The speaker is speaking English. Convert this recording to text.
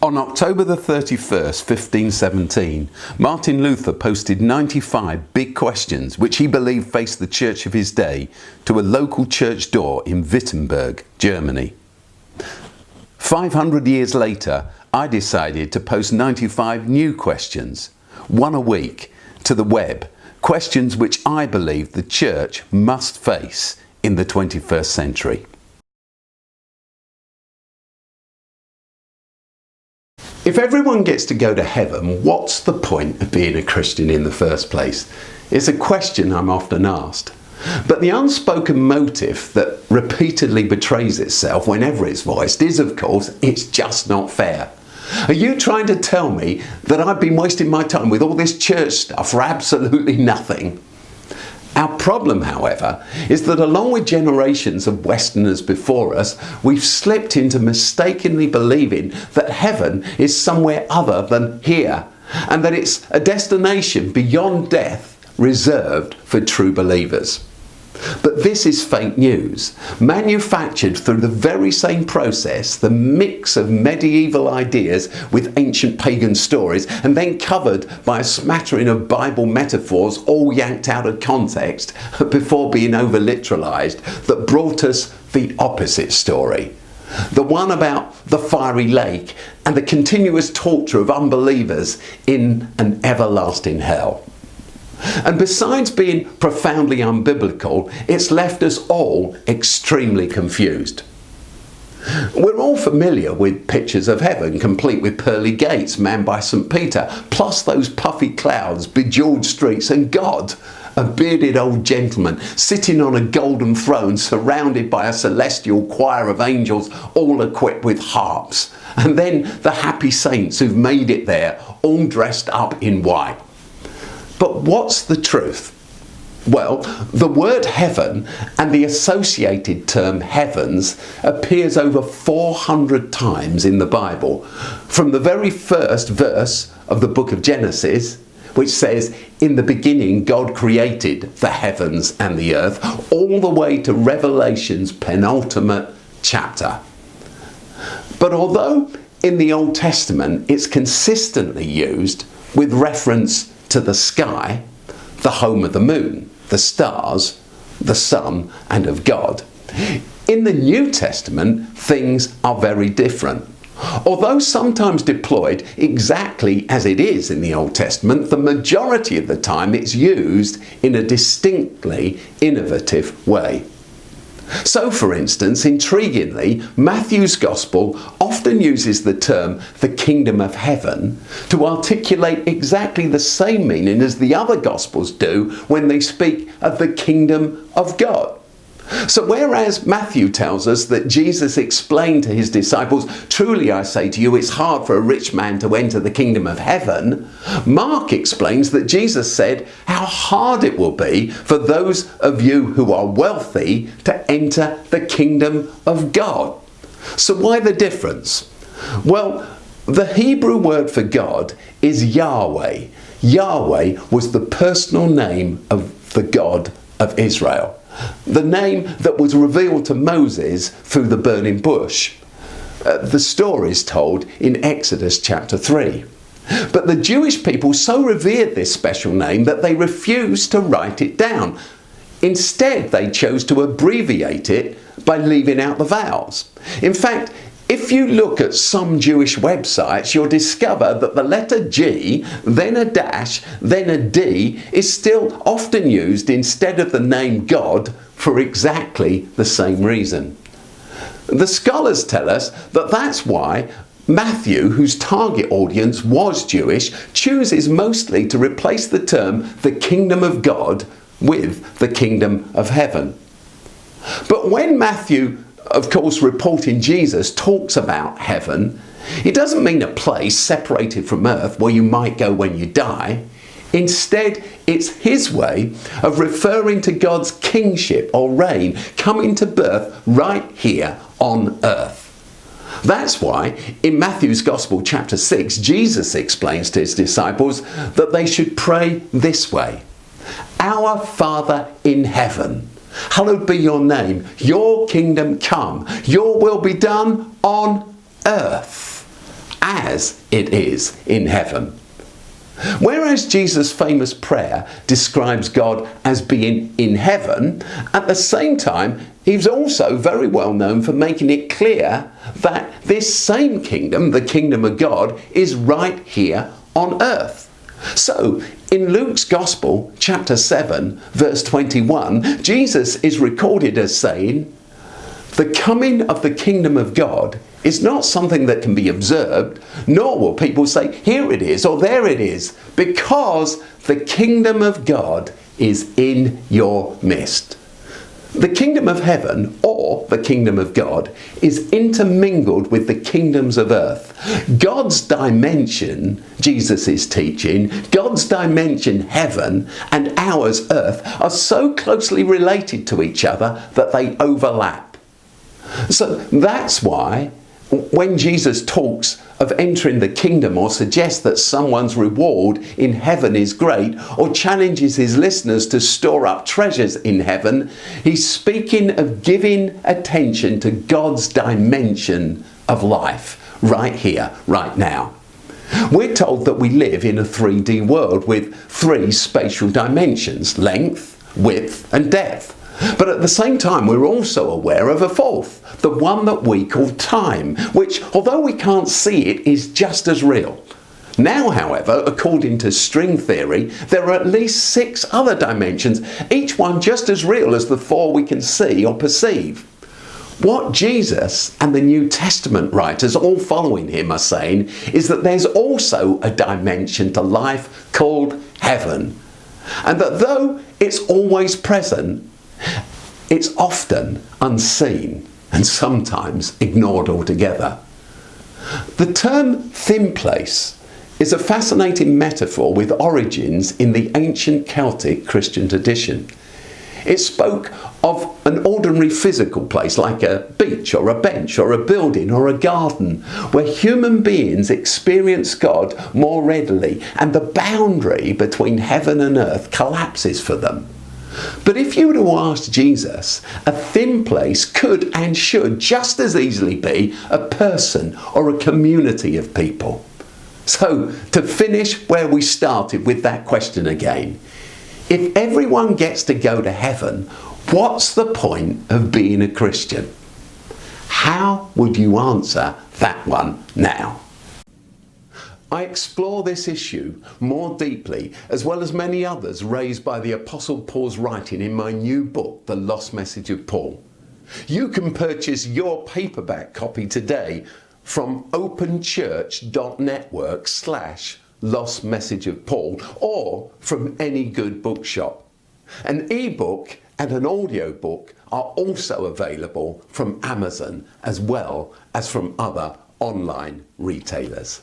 On October the 31st, 1517, Martin Luther posted 95 big questions which he believed faced the church of his day to a local church door in Wittenberg, Germany. 500 years later, I decided to post 95 new questions, one a week, to the web, questions which I believe the church must face in the 21st century. If everyone gets to go to heaven, what's the point of being a Christian in the first place? It's a question I'm often asked. But the unspoken motive that repeatedly betrays itself whenever it's voiced is, of course, it's just not fair. Are you trying to tell me that I've been wasting my time with all this church stuff for absolutely nothing? Our problem, however, is that along with generations of Westerners before us, we've slipped into mistakenly believing that heaven is somewhere other than here, and that it's a destination beyond death reserved for true believers. But this is fake news, manufactured through the very same process, the mix of medieval ideas with ancient pagan stories, and then covered by a smattering of Bible metaphors all yanked out of context before being over-literalised, that brought us the opposite story. The one about the fiery lake and the continuous torture of unbelievers in an everlasting hell. And besides being profoundly unbiblical, it's left us all extremely confused. We're all familiar with pictures of heaven, complete with pearly gates manned by St. Peter, plus those puffy clouds, bejewelled streets, and God, a bearded old gentleman, sitting on a golden throne surrounded by a celestial choir of angels, all equipped with harps. And then the happy saints who've made it there, all dressed up in white. But what's the truth? Well, the word heaven and the associated term heavens appears over 400 times in the Bible. From the very first verse of the book of Genesis, which says, "In the beginning God created the heavens and the earth," all the way to Revelation's penultimate chapter. But although in the Old Testament it's consistently used with reference to the sky, the home of the moon, the stars, the sun, and of God, in the New Testament things are very different. Although sometimes deployed exactly as it is in the Old Testament, the majority of the time it's used in a distinctly innovative way. So, for instance, intriguingly, Matthew's Gospel often uses the term the kingdom of heaven to articulate exactly the same meaning as the other Gospels do when they speak of the kingdom of God. So whereas Matthew tells us that Jesus explained to his disciples, "Truly I say to you, it's hard for a rich man to enter the kingdom of heaven," Mark explains that Jesus said how hard it will be for those of you who are wealthy to enter the kingdom of God. So why the difference? Well, the Hebrew word for God is Yahweh. Yahweh was the personal name of the God of Israel, the name that was revealed to Moses through the burning bush. The story is told in Exodus chapter 3. But the Jewish people so revered this special name that they refused to write it down. Instead, they chose to abbreviate it by leaving out the vowels. In fact, if you look at some Jewish websites, you'll discover that the letter G, then a dash, then a D is still often used instead of the name God for exactly the same reason. The scholars tell us that that's why Matthew, whose target audience was Jewish, chooses mostly to replace the term the kingdom of God with the kingdom of heaven. But when Matthew, of course, reporting Jesus, talks about heaven, it doesn't mean a place separated from earth where you might go when you die. Instead, it's his way of referring to God's kingship or reign coming to birth right here on earth. That's why in Matthew's Gospel chapter 6, Jesus explains to his disciples that they should pray this way: "Our Father in heaven, hallowed be your name. Your kingdom come. Your will be done on earth as it is in heaven. Whereas Jesus' famous prayer describes God as being in heaven, at the same time, he's also very well known for making it clear that this same kingdom, the kingdom of God, is right here on earth. So, in Luke's Gospel, chapter 7, verse 21, Jesus is recorded as saying, "The coming of the kingdom of God is not something that can be observed, nor will people say, 'Here it is,' or 'There it is,' because the kingdom of God is in your midst." The kingdom of heaven, or the kingdom of God, is intermingled with the kingdoms of earth. God's dimension, Jesus is teaching, God's dimension, heaven, and ours, earth, are so closely related to each other that they overlap. So that's why when Jesus talks of entering the kingdom, or suggests that someone's reward in heaven is great, or challenges his listeners to store up treasures in heaven, he's speaking of giving attention to God's dimension of life, right here, right now. We're told that we live in a 3D world with 3 spatial dimensions: length, width, and depth. But at the same time, we're also aware of a 4th, the one that we call time, which, although we can't see it, is just as real. Now, however, according to string theory, there are at least 6 other dimensions, each one just as real as the 4 we can see or perceive. What Jesus and the New Testament writers, all following him, are saying is that there's also a dimension to life called heaven, and that though it's always present, it's often unseen and sometimes ignored altogether. The term thin place is a fascinating metaphor with origins in the ancient Celtic Christian tradition. It spoke of an ordinary physical place like a beach or a bench or a building or a garden where human beings experience God more readily and the boundary between heaven and earth collapses for them. But if you were to ask Jesus, a thin place could and should just as easily be a person or a community of people. So, to finish where we started with that question again, if everyone gets to go to heaven, what's the point of being a Christian? How would you answer that one now? I explore this issue more deeply, as well as many others raised by the Apostle Paul's writing in my new book, The Lost Message of Paul. You can purchase your paperback copy today from openchurch.network/Lost Message of Paul, or from any good bookshop. An ebook and an audiobook are also available from Amazon, as well as from other online retailers.